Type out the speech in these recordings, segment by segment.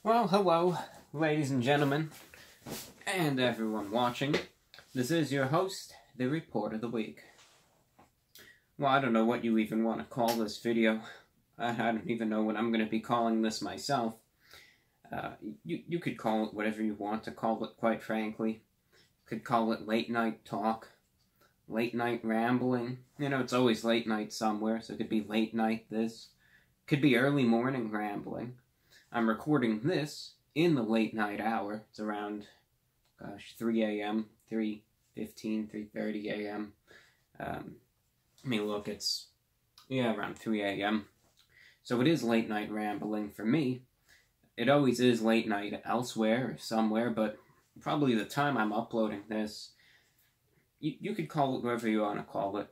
Well, hello, ladies and gentlemen, and everyone watching. This is your host, the Report of the Week. Well, I don't know what you even want to call this video. I don't even know what I'm going to be calling this myself. You could call it whatever you want to call it, quite frankly. You could call it late night talk, late night rambling. You know, it's always late night somewhere, so it could be late night this. Could be early morning rambling. I'm recording this in the late night hour. It's around, 3 a.m., 3:15, 3:30 a.m. Let me look, it's, around 3 a.m. So it is late night rambling for me. It always is late night elsewhere or somewhere, but probably the time I'm uploading this, you could call it whatever you want to call it.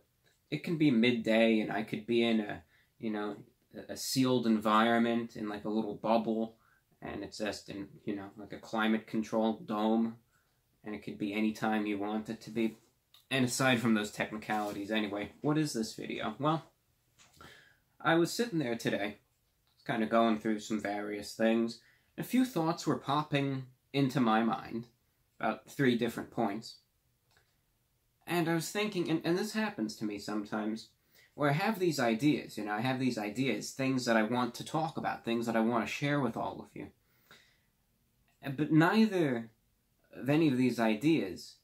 It can be midday and I could be in a sealed environment in like a little bubble, and it's just in, like a climate-controlled dome, and it could be any time you want it to be. And aside from those technicalities, anyway, what is this video? Well, I was sitting there today, kind of going through some various things. A few thoughts were popping into my mind, about 3 different points. And I was thinking, and this happens to me sometimes, where I have these ideas, I have these ideas, things that I want to talk about, things that I want to share with all of you. But neither of any of these ideas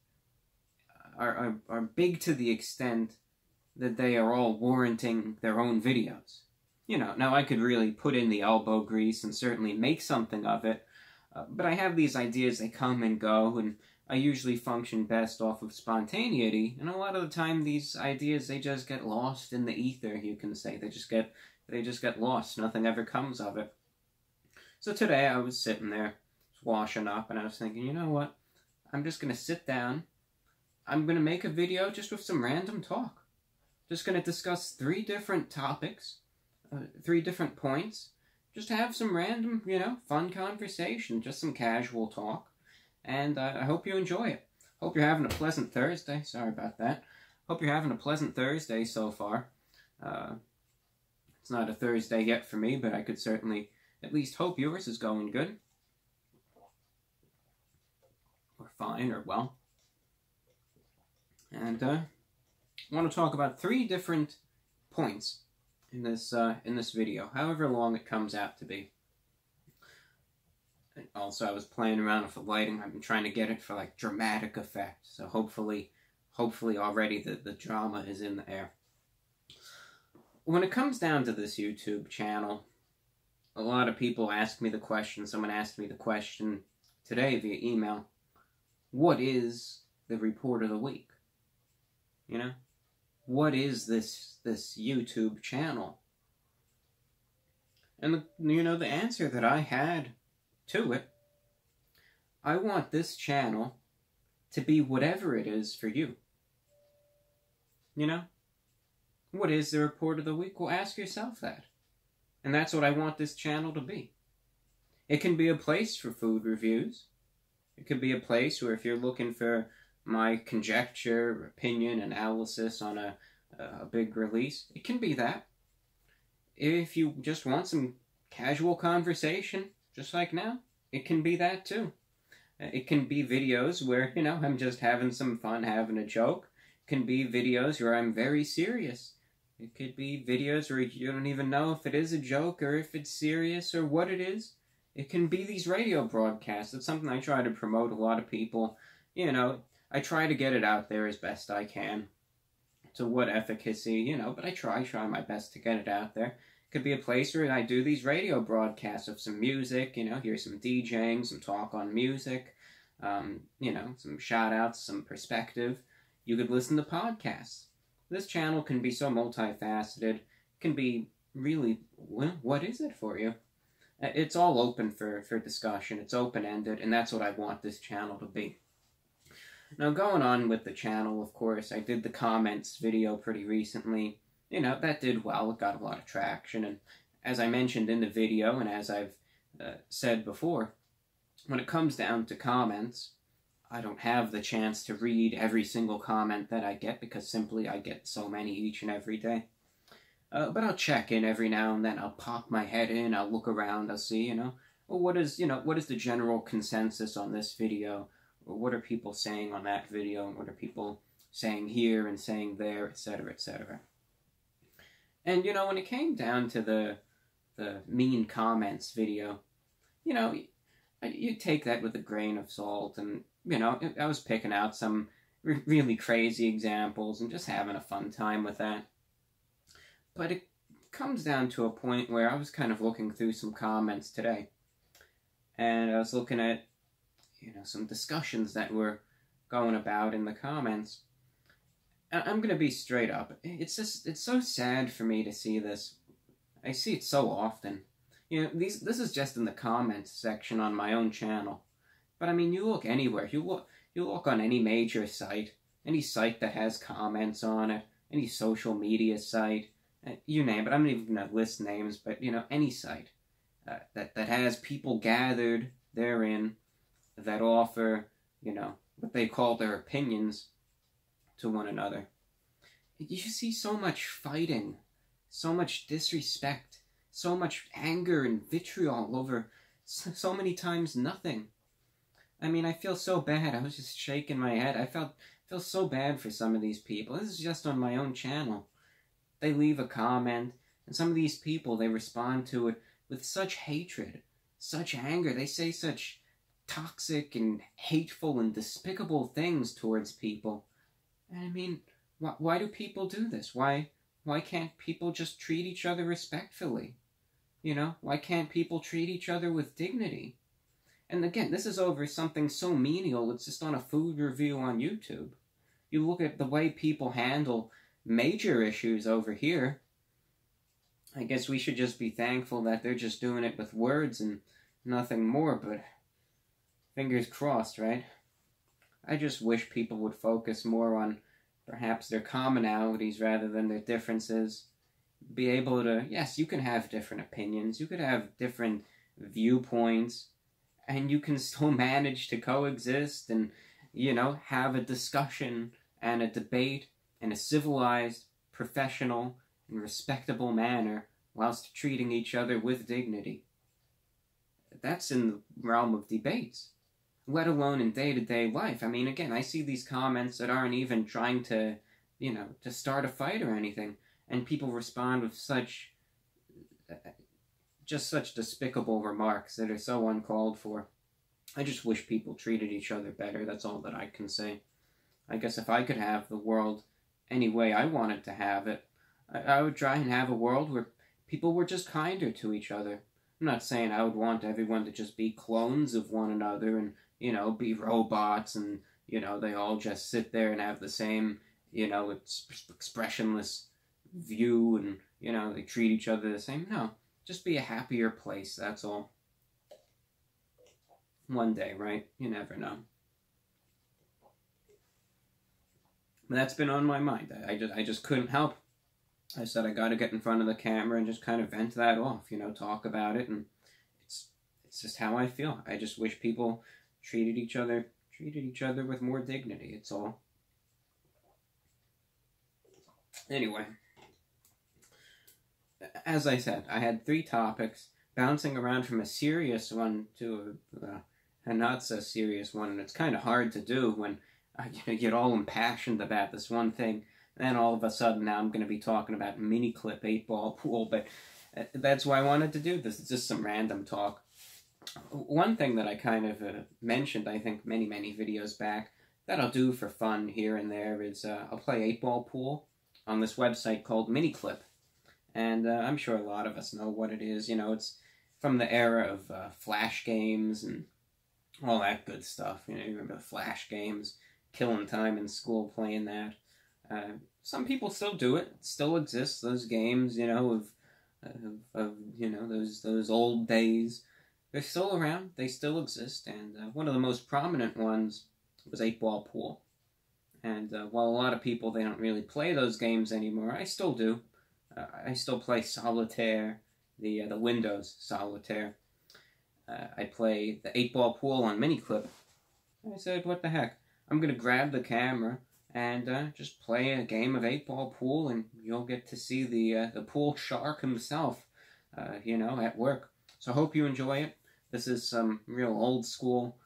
are big to the extent that they are all warranting their own videos. Now I could really put in the elbow grease and certainly make something of it, but I have these ideas, they come and go, and I usually function best off of spontaneity, and a lot of the time these ideas, they just get lost in the ether, you can say. They just get lost. Nothing ever comes of it. So today I was sitting there, washing up, and I was thinking, you know what? I'm just going to sit down. I'm going to make a video just with some random talk. Just going to discuss 3 different topics, 3 different points. Just have some random, fun conversation, just some casual talk. And I hope you enjoy it. Hope you're having a pleasant Thursday. Sorry about that. Hope you're having a pleasant Thursday so far. It's not a Thursday yet for me, but I could certainly at least hope yours is going good. Or fine, or well. And I want to talk about 3 different points in this video, however long it comes out to be. Also, I was playing around with the lighting. I've been trying to get it for, like, dramatic effect. So hopefully already the drama is in the air. When it comes down to this YouTube channel, a lot of people ask me the question. Someone asked me the question today via email. What is the Report of the Week? What is this YouTube channel? And the answer that I had to it, I want this channel to be whatever it is for you. What is the Report of the Week? Well, ask yourself that. And that's what I want this channel to be. It can be a place for food reviews. It could be a place where if you're looking for my conjecture, opinion, analysis on a big release, it can be that. If you just want some casual conversation, just like now, it can be that too. It can be videos where, I'm just having some fun, having a joke. It can be videos where I'm very serious. It could be videos where you don't even know if it is a joke or if it's serious or what it is. It can be these radio broadcasts. It's something I try to promote a lot of people. I try to get it out there as best I can. To what efficacy, but I try my best to get it out there. Could be a place where I do these radio broadcasts of some music, hear some DJing, some talk on music, some shout-outs, some perspective. You could listen to podcasts. This channel can be so multifaceted, can be really, what is it for you? It's all open for discussion, it's open-ended, and that's what I want this channel to be. Now, going on with the channel, of course, I did the comments video pretty recently. That did well. It got a lot of traction. And as I mentioned in the video, and as I've said before, when it comes down to comments, I don't have the chance to read every single comment that I get because simply I get so many each and every day. But I'll check in every now and then. I'll pop my head in. I'll look around. I'll see, well, what is the general consensus on this video? Or what are people saying on that video? And what are people saying here and saying there, etc., etc.? And, when it came down to the mean comments video, you take that with a grain of salt. And, I was picking out some really crazy examples and just having a fun time with that. But it comes down to a point where I was kind of looking through some comments today. And I was looking at, some discussions that were going about in the comments. I'm going to be straight up. It's so sad for me to see this. I see it so often. This is just in the comments section on my own channel. But I mean, you look anywhere. You look on any major site, any site that has comments on it, any social media site, you name it. I'm not even going to list names, but any site that has people gathered therein that offer, what they call their opinions to one another. You see so much fighting, so much disrespect, so much anger and vitriol over so many times nothing. I mean, I feel so bad. I was just shaking my head. I feel so bad for some of these people. This is just on my own channel. They leave a comment, and some of these people, they respond to it with such hatred, such anger. They say such toxic and hateful and despicable things towards people. And I mean, why do people do this? Why can't people just treat each other respectfully? Why can't people treat each other with dignity? And again, this is over something so menial. It's just on a food review on YouTube. You look at the way people handle major issues over here. I guess we should just be thankful that they're just doing it with words and nothing more, but fingers crossed, right? I just wish people would focus more on perhaps their commonalities rather than their differences. Be able to, yes, you can have different opinions, you could have different viewpoints, and you can still manage to coexist and, have a discussion and a debate in a civilized, professional, and respectable manner whilst treating each other with dignity. That's in the realm of debates, let alone in day-to-day life. I mean, again, I see these comments that aren't even trying to, to start a fight or anything, and people respond with such despicable remarks that are so uncalled for. I just wish people treated each other better. That's all that I can say. I guess if I could have the world any way I wanted to have it, I would try and have a world where people were just kinder to each other. I'm not saying I would want everyone to just be clones of one another and, be robots and, they all just sit there and have the same, expressionless view and, they treat each other the same. No, just be a happier place, that's all. One day, right? You never know. But that's been on my mind. I just couldn't help. I said I got to get in front of the camera and just kind of vent that off, talk about it, and it's just how I feel. I just wish people treated each other with more dignity. It's all. Anyway, as I said, I had 3 topics bouncing around from a serious one to a not so serious one, and it's kind of hard to do when I get all impassioned about this one thing. And then all of a sudden now I'm going to be talking about mini clip 8-ball pool, but that's why I wanted to do this. It's just some random talk. One thing that I kind of mentioned, I think, many videos back, that I'll do for fun here and there is I'll play 8-ball pool on this website called Miniclip. And I'm sure a lot of us know what it is. It's from the era of Flash games and all that good stuff. You remember the Flash games, killing time in school playing that. Some people still do it. It still exists. Those games, of those old days. They're still around. They still exist. And one of the most prominent ones was 8-ball pool. And while a lot of people, they don't really play those games anymore, I still do. I still play Solitaire, the Windows Solitaire. I play the 8-ball pool on Miniclip. I said, what the heck? I'm going to grab the camera and just play a game of 8-ball pool, and you'll get to see the pool shark himself, at work. So I hope you enjoy it. This is some real old school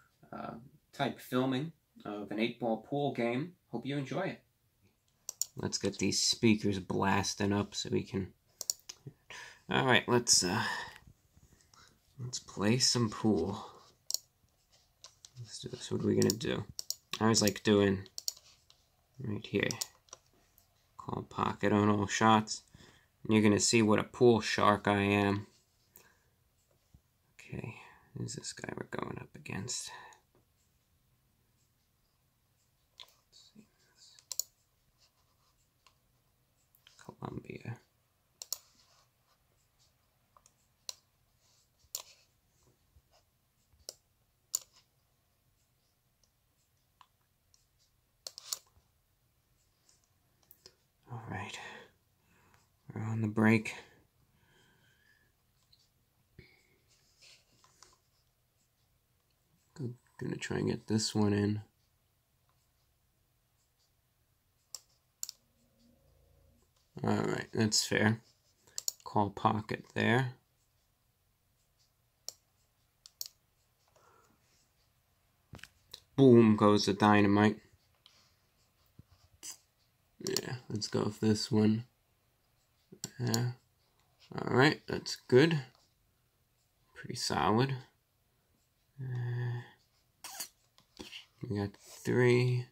type filming of an 8-ball pool game. Hope you enjoy it. Let's get these speakers blasting up so we can... Alright, let's play some pool. Let's do this. What are we gonna do? I always like doing right here. Call pocket on all shots. And you're gonna see what a pool shark I am. Okay, who's this guy we're going up against? Columbia. All right, we're on the break. Gonna try and get this one in. Alright, that's fair. Call pocket there. Boom goes the dynamite. Yeah, let's go with this one. Yeah. Alright, that's good. Pretty solid. We got three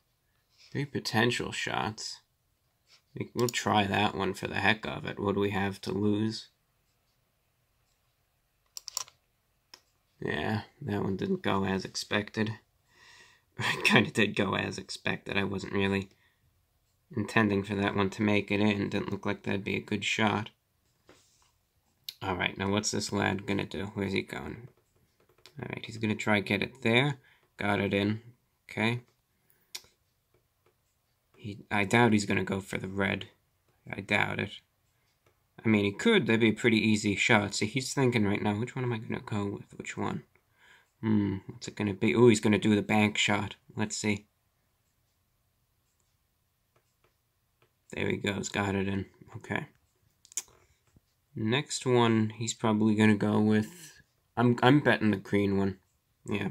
potential shots. We'll try that one for the heck of it. What do we have to lose? Yeah, that one didn't go as expected. It kind of did go as expected. I wasn't really intending for that one to make it in. Didn't look like that'd be a good shot. Alright, now what's this lad gonna do? Where's he going? Alright, he's gonna try get it there. Got it in. Okay. I doubt he's gonna go for the red. I doubt it. I mean, he could. That'd be a pretty easy shot. See, he's thinking right now, which one am I gonna go with? Which one? What's it gonna be? Oh, he's gonna do the bank shot. Let's see. There he goes. Got it in. Okay. Next one, he's probably gonna go with... I'm betting the green one. Yeah.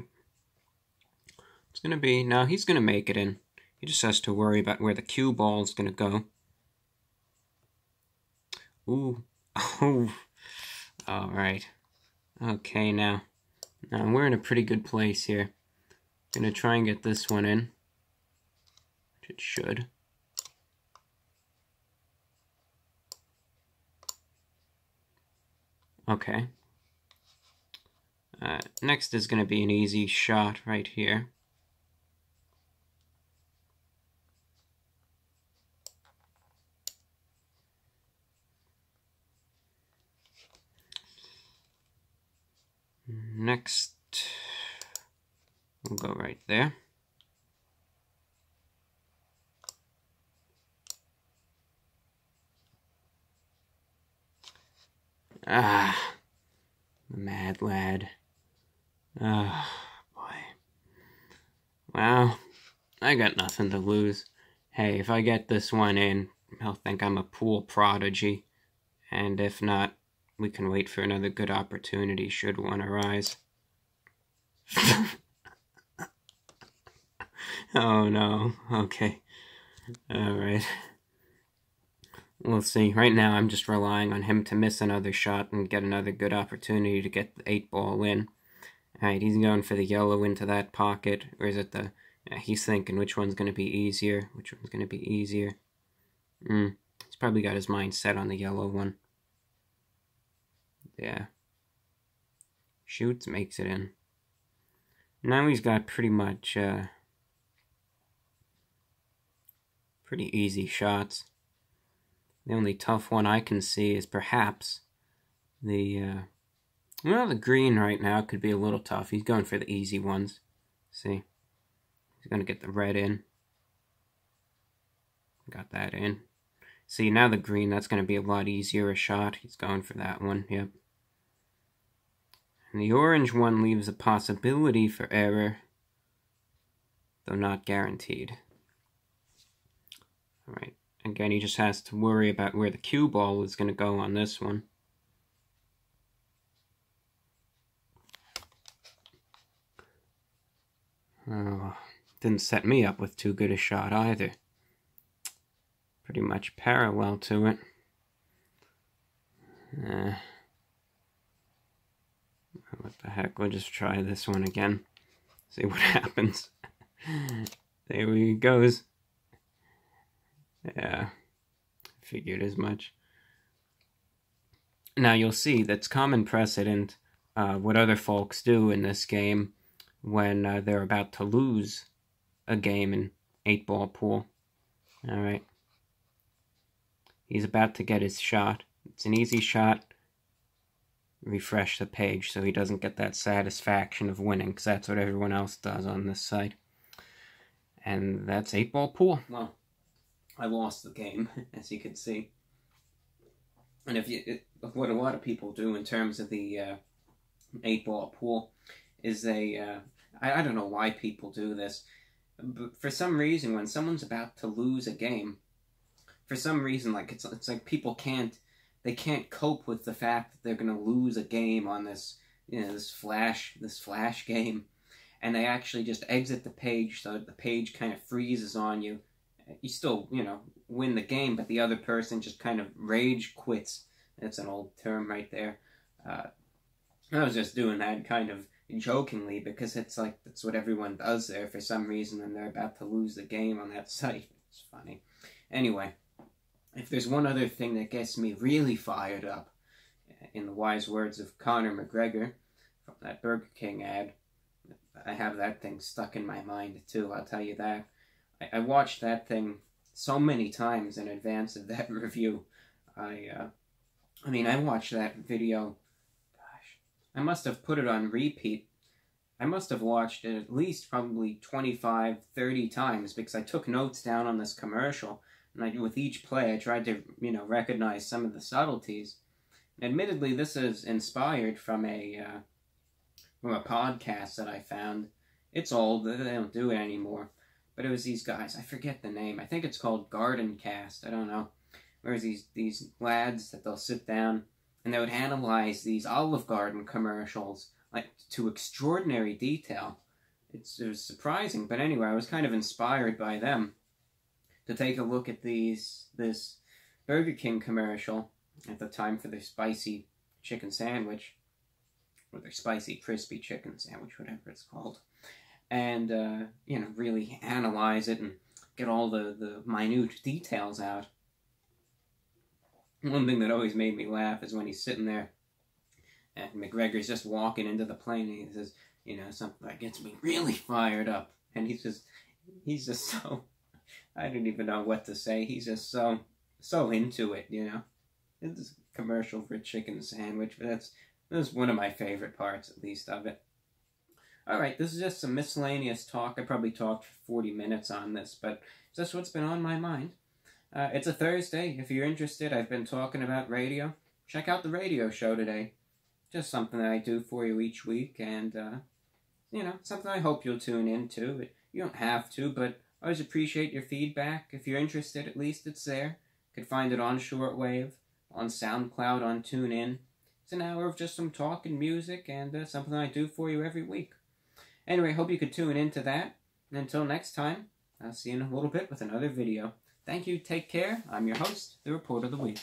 It's gonna be... No, he's gonna make it in. He just has to worry about where the cue ball is gonna go. Ooh. Oh. Alright. Okay, now we're in a pretty good place here. Gonna try and get this one in. Which it should. Okay. Next is gonna be an easy shot right here. Next, we'll go right there. Ah, the mad lad. Ah, boy. Well, I got nothing to lose. Hey, if I get this one in, he'll think I'm a pool prodigy. And if not, we can wait for another good opportunity should one arise. Oh no, okay. Alright. We'll see. Right now I'm just relying on him to miss another shot and get another good opportunity to get the 8-ball in. Alright, he's going for the yellow into that pocket. Or is it the... Yeah, he's thinking which one's going to be easier. Which one's going to be easier. He's probably got his mind set on the yellow one. Yeah. Shoots, makes it in. Now he's got pretty much pretty easy shots. The only tough one I can see is perhaps the well, the green right now could be a little tough. He's going for the easy ones. See? He's going to get the red in. Got that in. See, now the green, that's going to be a lot easier a shot. He's going for that one, yep. And the orange one leaves a possibility for error, though not guaranteed. Alright, again, he just has to worry about where the cue ball is going to go on this one. Oh, didn't set me up with too good a shot either. Pretty much parallel to it. What the heck, we'll just try this one again. See what happens. There he goes. Yeah, figured as much. Now you'll see that's common precedent what other folks do in this game when they're about to lose a game in 8-ball pool. Alright. He's about to get his shot. It's an easy shot. Refresh the page so he doesn't get that satisfaction of winning, because that's what everyone else does on this site. And that's 8-ball pool. Well, I lost the game, as you can see. And what a lot of people do in terms of the 8-ball pool is I don't know why people do this, but for some reason when someone's about to lose a game, for some reason it's like people can't cope with the fact that they're going to lose a game on this this flash game, and they actually just exit the page so the page kind of freezes on you. You still, win the game, but the other person just kind of rage quits. That's an old term right there. I was just doing that kind of jokingly because it's like that's what everyone does there for some reason when they're about to lose the game on that site. It's funny. Anyway, if there's one other thing that gets me really fired up, in the wise words of Conor McGregor from that Burger King ad, I have that thing stuck in my mind too, I'll tell you that. I watched that thing so many times in advance of that review. I watched that video, gosh, I must have put it on repeat. I must have watched it at least probably 25, 30 times because I took notes down on this commercial, and with each play I tried to, recognize some of the subtleties. Admittedly, this is inspired from a podcast that I found. It's old, they don't do it anymore. But it was these guys, I forget the name, I think it's called Garden Cast, I don't know. Whereas these lads that they'll sit down and they would analyze these Olive Garden commercials like to extraordinary detail. It was surprising, but anyway, I was kind of inspired by them to take a look at this Burger King commercial at the time for their spicy chicken sandwich, or their spicy crispy chicken sandwich, whatever it's called. And, really analyze it and get all the minute details out. One thing that always made me laugh is when he's sitting there and McGregor's just walking into the plane and he says, something that gets me really fired up. And he's just so, I don't even know what to say. He's just so into it, It's a commercial for a chicken sandwich, but that's one of my favorite parts, at least, of it. Alright, this is just some miscellaneous talk. I probably talked for 40 minutes on this, but it's just what's been on my mind. It's a Thursday. If you're interested, I've been talking about radio. Check out the radio show today. Just something that I do for you each week, and, something I hope you'll tune into. You don't have to, but I always appreciate your feedback. If you're interested, at least it's there. You can find it on shortwave, on SoundCloud, on TuneIn. It's an hour of just some talk and music, and something I do for you every week. Anyway, hope you could tune into that. And until next time, I'll see you in a little bit with another video. Thank you, take care. I'm your host, the Report of the Week.